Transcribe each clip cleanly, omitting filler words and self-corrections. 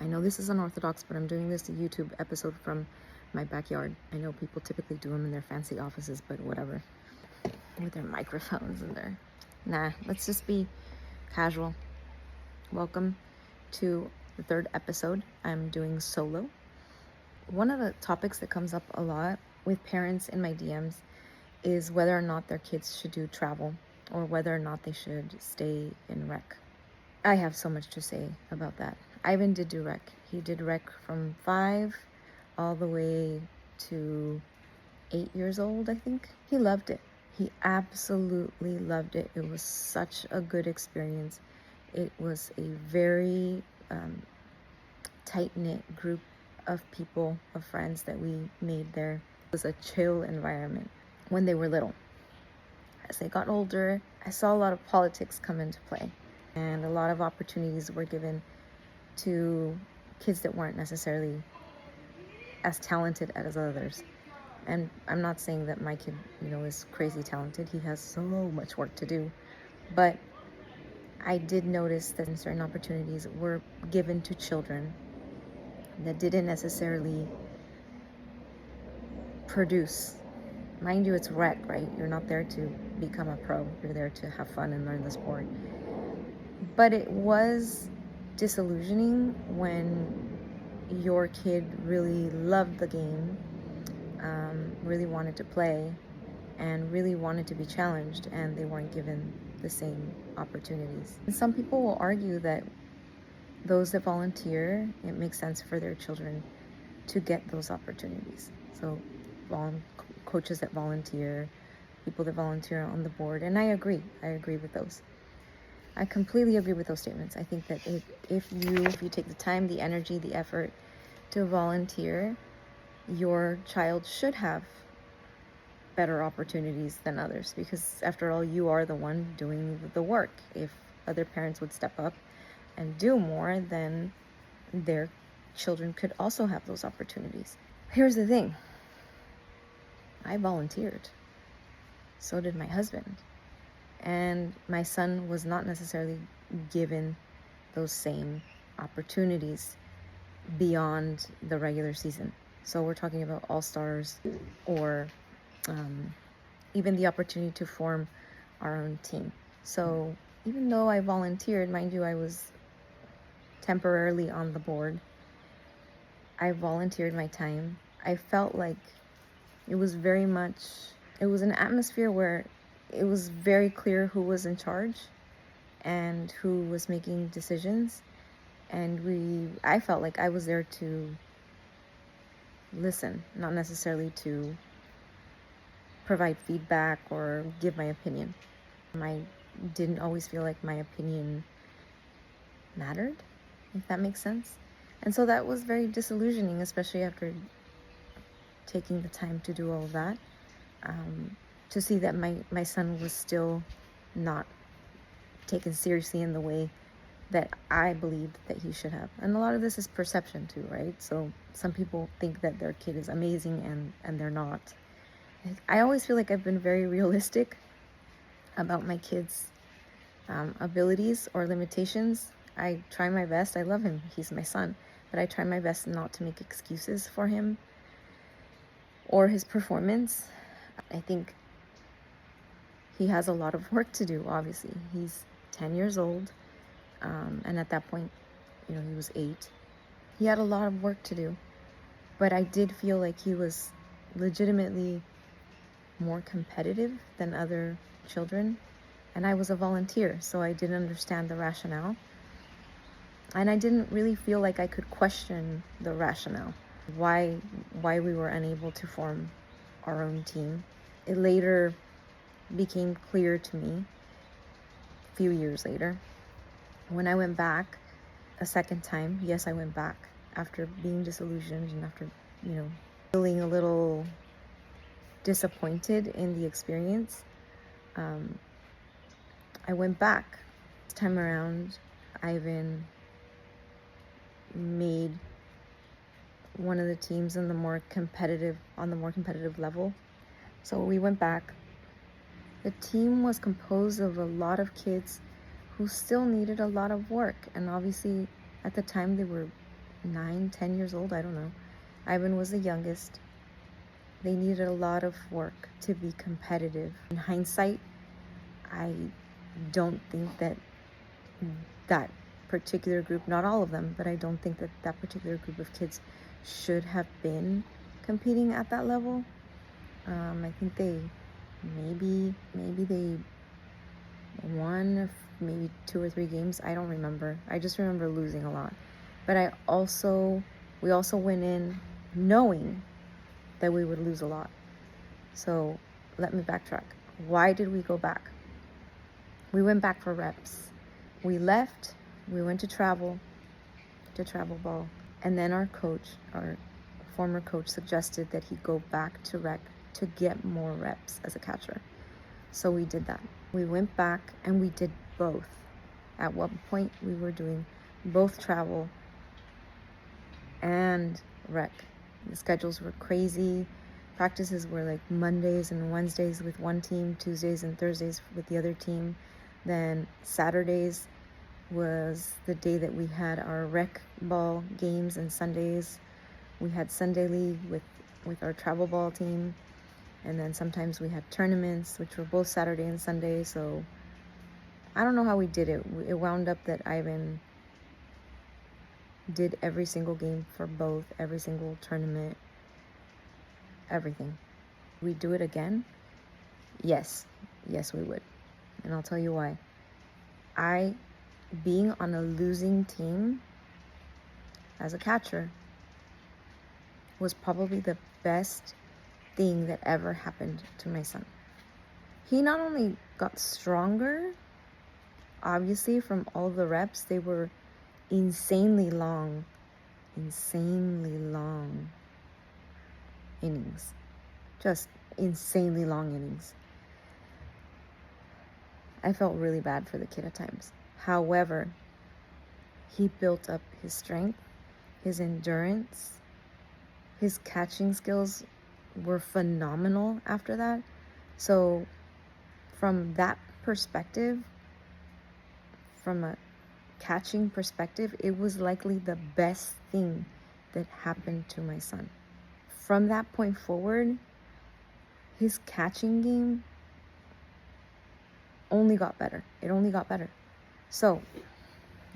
I know this is unorthodox, but I'm doing this YouTube episode from my backyard. I know people typically do them in their fancy offices, but whatever. With their microphones and their... Nah, let's just be casual. Welcome to the third episode. I'm doing solo. One of the topics that comes up a lot with parents in my DMs is whether or not their kids should do travel or whether or not they should stay in rec. I have so much to say about that. Ivan did do rec. He did rec from 5 all the way to 8 years old, I think. He loved it. He absolutely loved it. It was such a good experience. It was a very tight-knit group of people, of friends that we made there. It was a chill environment when they were little. As they got older, I saw a lot of politics come into play, and a lot of opportunities were given to kids that weren't necessarily as talented as others. And I'm not saying that my kid, is crazy talented. He has so much work to do. But I did notice that certain opportunities were given to children that didn't necessarily produce. Mind you, it's rec, right? You're not there to become a pro. You're there to have fun and learn the sport. But it was disillusioning when your kid really loved the game, really wanted to play, and really wanted to be challenged, and they weren't given the same opportunities. And some people will argue that those that volunteer, it makes sense for their children to get those opportunities. So coaches that volunteer, people that volunteer on the board, and I agree with those. I completely agree with those statements. I think that if you take the time, the energy, the effort to volunteer, your child should have better opportunities than others, because after all, you are the one doing the work. If other parents would step up and do more, then their children could also have those opportunities. Here's the thing. I volunteered. So did my husband. And my son was not necessarily given those same opportunities beyond the regular season. So we're talking about all-stars or even the opportunity to form our own team. So even though I volunteered, mind you, I was temporarily on the board. I volunteered my time. I felt like it was an atmosphere where it was very clear who was in charge and who was making decisions. And I felt like I was there to listen, not necessarily to provide feedback or give my opinion. I didn't always feel like my opinion mattered, if that makes sense. And so that was very disillusioning, especially after taking the time to do all of that, to see that my son was still not taken seriously in the way that I believed that he should have. And a lot of this is perception too, right? So some people think that their kid is amazing and they're not. I always feel like I've been very realistic about my kids' abilities or limitations. I try my best. I love him. He's my son. But I try my best not to make excuses for him or his performance. I think he has a lot of work to do, obviously. He's 10 years old. And at that point, he was 8. He had a lot of work to do. But I did feel like he was legitimately more competitive than other children. And I was a volunteer, so I didn't understand the rationale. And I didn't really feel like I could question the rationale, why we were unable to form our own team. It later became clear to me, a few years later, when I went back a second time. Yes, I went back after being disillusioned and after, feeling a little disappointed in the experience. I went back. This time around, Ivan made one of the teams on the more competitive level. So we went back. The team was composed of a lot of kids who still needed a lot of work, and obviously at the time they were 9, 10 years old, I don't know. Ivan was the youngest. They needed a lot of work to be competitive. In hindsight, I don't think that that particular group, not all of them, but I don't think that that particular group of kids should have been competing at that level. I think they maybe they won maybe 2 or 3 games. I don't remember. I just remember losing a lot. But we also went in knowing that we would lose a lot. So let me backtrack. Why did we go back? We went back for reps. We left, we went to travel ball, and then our former coach suggested that he go back to rec to get more reps as a catcher. So we did that. We went back and we did both. At one point we were doing both travel and rec. The schedules were crazy. Practices were like Mondays and Wednesdays with one team, Tuesdays and Thursdays with the other team. Then Saturdays was the day that we had our rec ball games, and Sundays we had Sunday league with our travel ball team. And then sometimes we had tournaments, which were both Saturday and Sunday. So I don't know how we did it. It wound up that Ivan did every single game for both, every single tournament, everything. We do it again? Yes, we would. And I'll tell you why. Being on a losing team as a catcher was probably the best thing that ever happened to my son. He not only got stronger, obviously from all the reps, they were insanely long innings. Just insanely long innings. I felt really bad for the kid at times. However, he built up his strength, his endurance, his catching skills were phenomenal after that. So from that perspective, from a catching perspective, it was likely the best thing that happened to my son. From that point forward, his catching game only got better. It only got better. So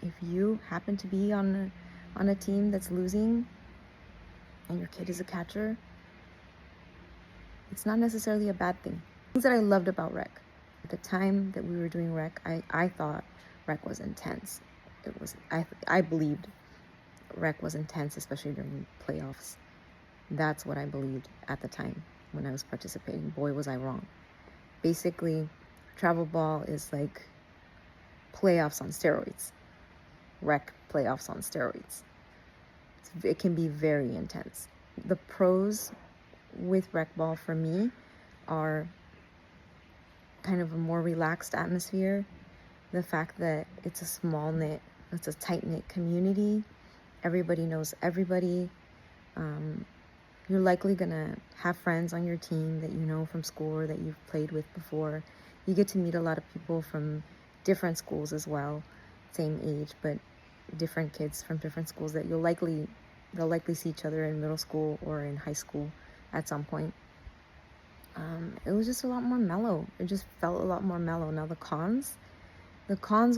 if you happen to be on a team that's losing and your kid is a catcher, it's not necessarily a bad thing. Things that I loved about rec. At the time that we were doing rec, I thought rec was intense. I believed rec was intense, especially during playoffs. That's what I believed at the time when I was participating. Boy, was I wrong. Basically, travel ball is like playoffs on steroids. Rec playoffs on steroids. It can be very intense. The pros with rec ball for me are kind of a more relaxed atmosphere. The fact that it's a tight-knit community. Everybody knows everybody. You're likely gonna have friends on your team that you know from school or that you've played with before. You get to meet a lot of people from different schools as well, same age, but different kids from different schools that they'll likely see each other in middle school or in high school at some point. It was just a lot more mellow. It just felt a lot more mellow. Now the cons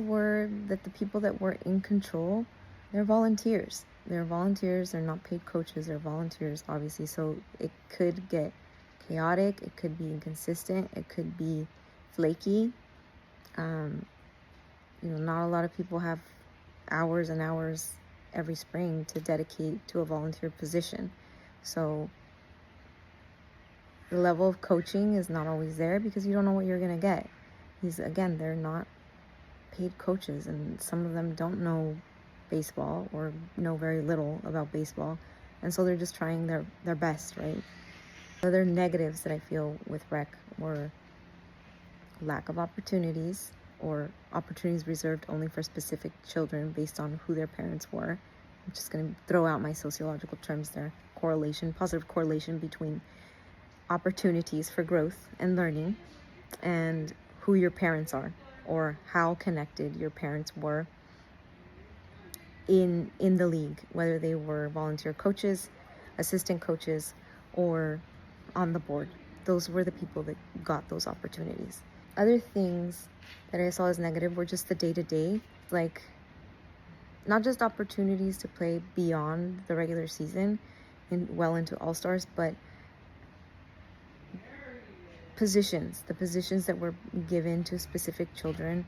were that the people that were in control, they're volunteers. They're not paid coaches, they're volunteers, obviously. So it could get chaotic, it could be inconsistent, it could be flaky. Not a lot of people have hours and hours every spring to dedicate to a volunteer position. So the level of coaching is not always there because you don't know what you're going to get. They're not paid coaches, and some of them don't know baseball or know very little about baseball, and so they're just trying their best, right? Other negatives that I feel with rec were lack of opportunities, or opportunities reserved only for specific children based on who their parents were. I'm just going to throw out my sociological terms there. Positive correlation between opportunities for growth and learning and who your parents are, or how connected your parents were. in the league, whether they were volunteer coaches, assistant coaches, or on the board. Those were the people that got those opportunities. Other things that I saw as negative were just the day-to-day, like not just opportunities to play beyond the regular season and well into All-Stars, but the positions that were given to specific children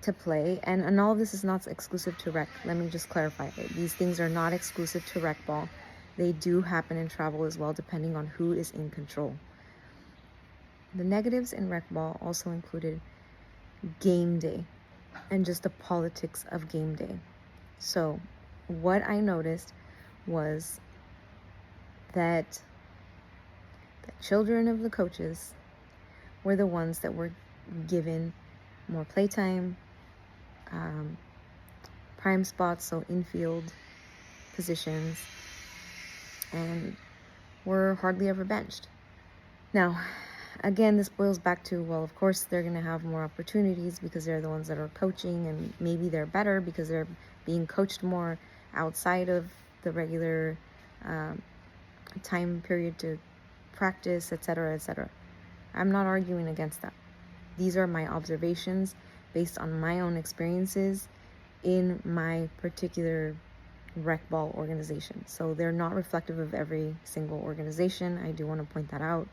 to play. And all of this is not exclusive to rec. Let me just clarify it. These things are not exclusive to rec ball. They do happen in travel as well, depending on who is in control. The negatives in rec ball also included game day and just the politics of game day. So what I noticed was that the children of the coaches were the ones that were given more playtime, prime spots, so infield positions, and were hardly ever benched. Now, again, this boils back to, well, of course they're going to have more opportunities because they're the ones that are coaching, and maybe they're better because they're being coached more outside of the regular time period to practice, etc., etc. I'm not arguing against that. These are my observations based on my own experiences in my particular rec ball organization. So they're not reflective of every single organization. I do want to point that out.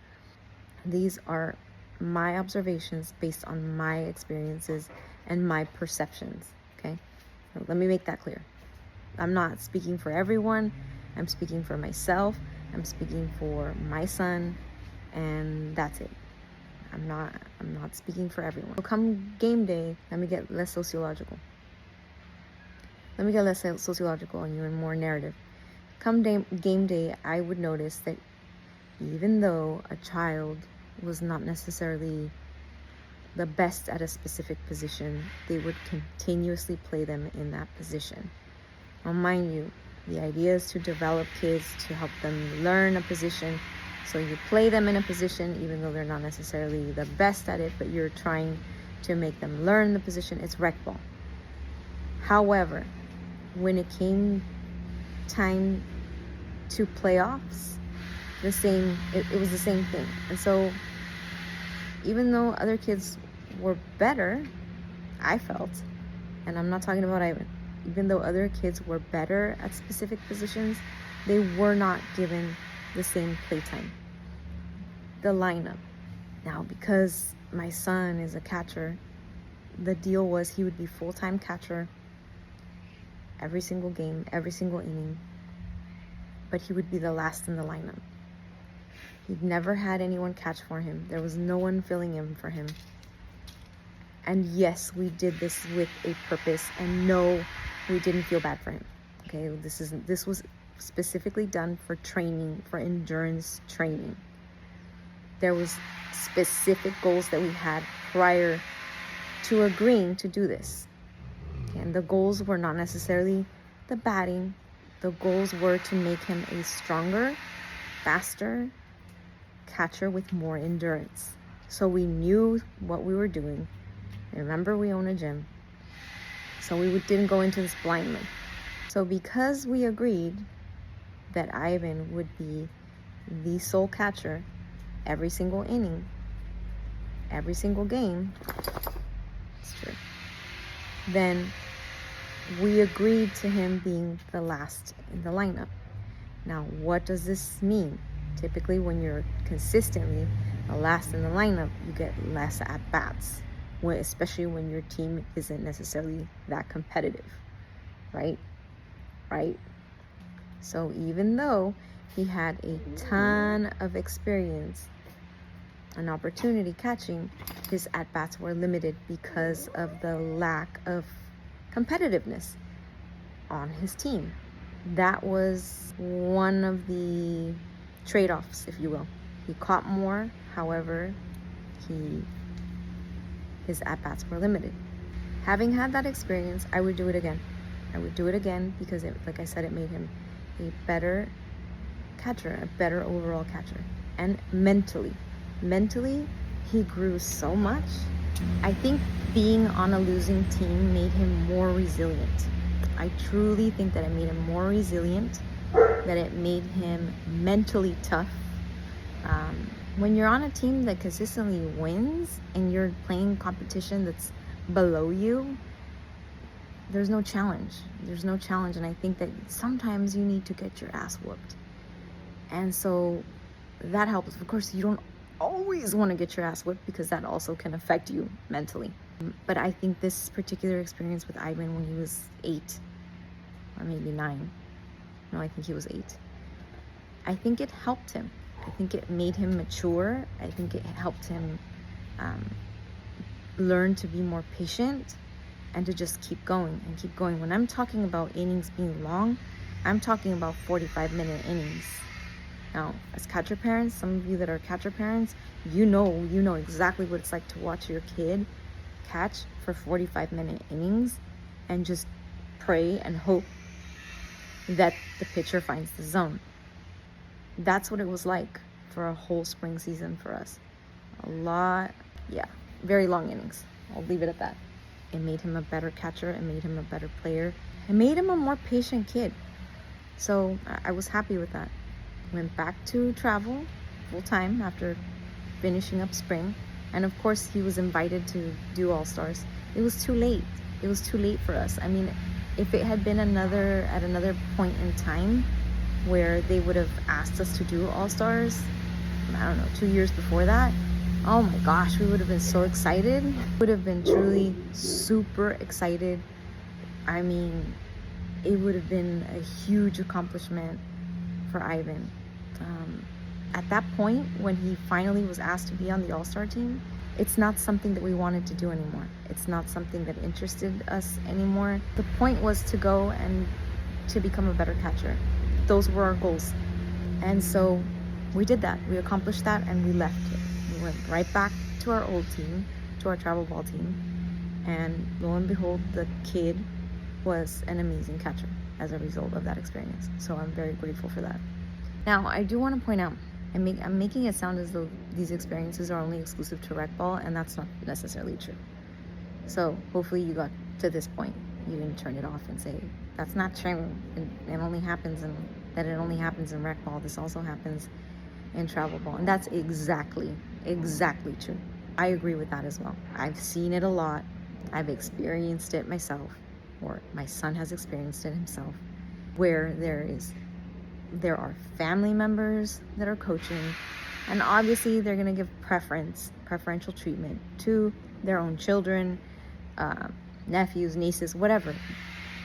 These are my observations based on my experiences and my perceptions, okay? So let me make that clear. I'm not speaking for everyone. I'm speaking for myself. I'm speaking for my son, and that's it. I'm not speaking for everyone. So come game day, let me get less sociological. Let me get less sociological on you and more narrative. Come game day, I would notice that even though a child was not necessarily the best at a specific position, they would continuously play them in that position. Now, mind you, the idea is to develop kids, to help them learn a position. So you play them in a position, even though they're not necessarily the best at it, but you're trying to make them learn the position. It's rec ball. However, when it came time to playoffs, it was the same thing. And so even though other kids were better, I felt, and I'm not talking about Ivan, even though other kids were better at specific positions, they were not given the same playtime. The lineup. Now, because my son is a catcher, the deal was he would be full-time catcher every single game, every single inning, but he would be the last in the lineup. He'd never had anyone catch for him. There was no one filling in for him. And yes, we did this with a purpose, and no, we didn't feel bad for him. Okay, this was specifically done for training, for endurance training. There was specific goals that we had prior to agreeing to do this. And the goals were not necessarily the batting. The goals were to make him a stronger, faster catcher with more endurance. So we knew what we were doing. Remember, we own a gym. So we didn't go into this blindly. So because we agreed that Ivan would be the sole catcher every single inning, every single game, it's true, then we agreed to him being the last in the lineup. Now, what does this mean? Typically, when you're consistently the last in the lineup, you get less at-bats, especially when your team isn't necessarily that competitive, right? So even though he had a ton of experience and opportunity catching, his at-bats were limited because of the lack of competitiveness on his team. That was one of the trade-offs, if you will. He caught more, however, his at-bats were limited. Having had that experience, I would do it again. I would do it again because, like I said, it made him a better catcher, a better overall catcher. And mentally, he grew so much. I think being on a losing team made him more resilient. I truly think that it made him more resilient, that it made him mentally tough. When you're on a team that consistently wins and you're playing competition that's below you, there's no challenge. There's no challenge. And I think that sometimes you need to get your ass whooped. And so that helps. Of course, you don't always want to get your ass whipped because that also can affect you mentally. But I think this particular experience with Ivan when he was 8 or maybe 9, no, I think he was 8, I think it helped him. I think it made him mature. I think it helped him learn to be more patient and to just keep going and keep going. When I'm talking about innings being long, I'm talking about 45-minute innings. Now, as catcher parents, some of you that are catcher parents, you know exactly what it's like to watch your kid catch for 45-minute innings and just pray and hope that the pitcher finds the zone. That's what it was like for a whole spring season for us. Very long innings. I'll leave it at that. It made him a better catcher. It made him a better player. It made him a more patient kid. So I was happy with that. Went back to travel full time after finishing up spring. And of course, he was invited to do All-Stars. It was too late. It was too late for us. I mean, if it had been at another point in time where they would have asked us to do All-Stars, I don't know, 2 years before that, oh my gosh, we would have been so excited. Would have been truly super excited. I mean, it would have been a huge accomplishment for Ivan. At that point, when he finally was asked to be on the All-Star team, it's not something that we wanted to do anymore. It's not something that interested us anymore. The point was to go and to become a better catcher. Those were our goals. And so we did that. We accomplished that and we left it. We went right back to our old team, to our travel ball team. And lo and behold, the kid was an amazing catcher as a result of that experience. So I'm very grateful for that. Now, I do want to point out, I'm making it sound as though these experiences are only exclusive to rec ball, and that's not necessarily true. So hopefully you got to this point. You didn't turn it off and say, that's not true. It only happens in rec ball. This also happens in travel ball. And that's exactly true. I agree with that as well. I've seen it a lot. I've experienced it myself, or my son has experienced it himself, where there are family members that are coaching, and obviously they're going to give preferential treatment to their own children, nephews, nieces, whatever.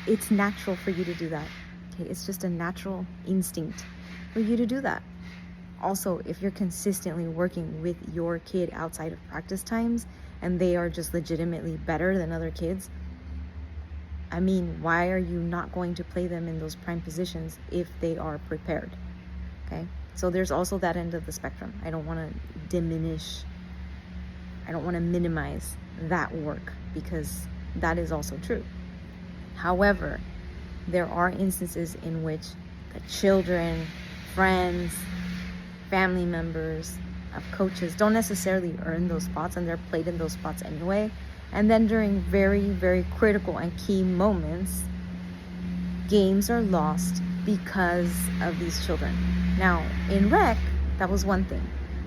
It's natural for you to do that. Okay? It's just a natural instinct for you to do that. Also, if you're consistently working with your kid outside of practice times and they are just legitimately better than other kids, I mean, why are you not going to play them in those prime positions if they are prepared? Okay, so there's also that end of the spectrum. I don't want to minimize that work, because that is also true. However, there are instances in which the children, friends, family members of coaches don't necessarily earn those spots, and they're played in those spots anyway. And then during very, very critical and key moments, games are lost because of these children. Now, in rec, that was one thing.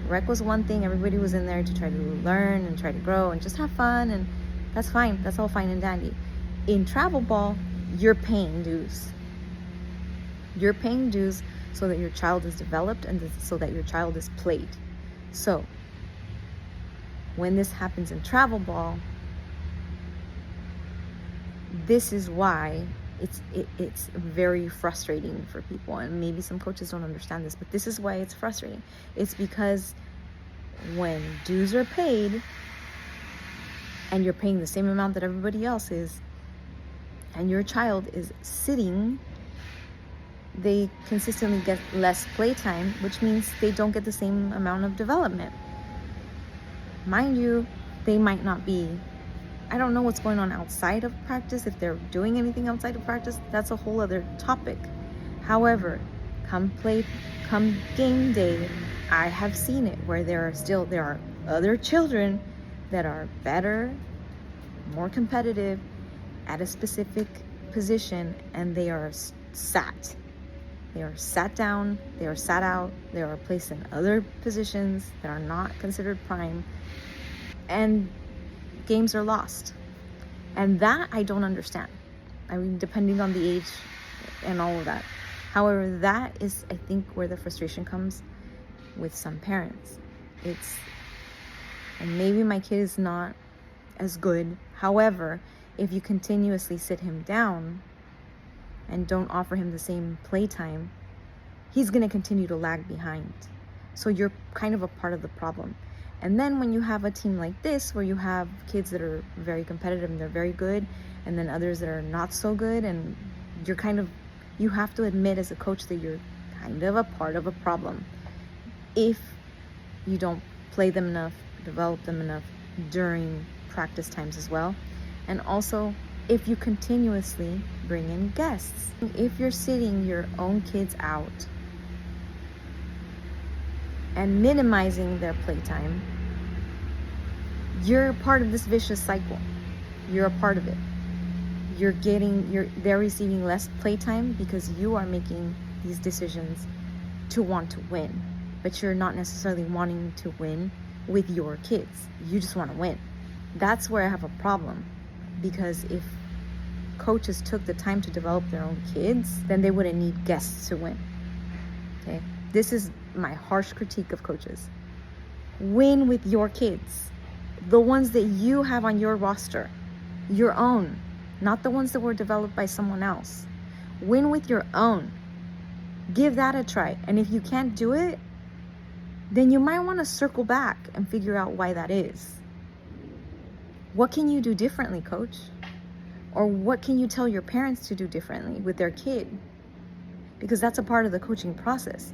Rec was one thing. Everybody was in there to try to learn and try to grow and just have fun, and that's fine. That's all fine and dandy. In travel ball, you're paying dues. You're paying dues so that your child is developed and so that your child is played. So, when this happens in travel ball, this is why it's very frustrating for people, and maybe some coaches don't understand this, but this is why it's frustrating. It's because when dues are paid and you're paying the same amount that everybody else is, and your child is sitting, they consistently get less playtime, which means they don't get the same amount of development. Mind you, they might not be, I don't know what's going on outside of practice, if they're doing anything outside of practice, that's a whole other topic. However, come game day, I have seen it where there are other children that are better, more competitive at a specific position and they are sat. They are sat down, they are sat out, they are placed in other positions that are not considered prime, and games are lost. And that I don't understand. I mean, depending on the age and all of that. However, that is, I think, where the frustration comes with some parents. And maybe my kid is not as good. However, if you continuously sit him down and don't offer him the same playtime, he's going to continue to lag behind. So you're kind of a part of the problem. And then when you have a team like this, where you have kids that are very competitive and they're very good, and then others that are not so good, and you have to admit as a coach that you're kind of a part of a problem if you don't play them enough, develop them enough during practice times as well. And also, if you continuously bring in guests. If you're sitting your own kids out and minimizing their playtime, you're part of this vicious cycle. You're a part of it. They're receiving less playtime because you are making these decisions to want to win, but you're not necessarily wanting to win with your kids. You just want to win. That's where I have a problem, because if coaches took the time to develop their own kids, then they wouldn't need guests to win. Okay? This is my harsh critique of coaches. Win with your kids. The ones that you have on your roster. Your own. Not the ones that were developed by someone else. Win with your own. Give that a try. And if you can't do it, then you might want to circle back and figure out why that is. What can you do differently, coach? Or what can you tell your parents to do differently with their kid? Because that's a part of the coaching process,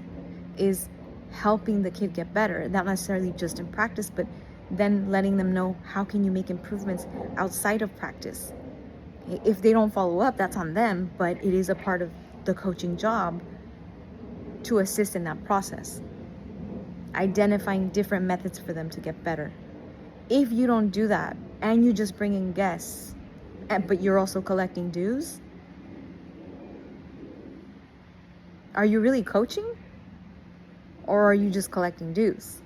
is helping the kid get better. Not necessarily just in practice, but then letting them know how can you make improvements outside of practice. If they don't follow up, that's on them, but it is a part of the coaching job to assist in that process. Identifying different methods for them to get better. If you don't do that and you just bring in guests, but you're also collecting dues, are you really coaching? Or are you just collecting dues?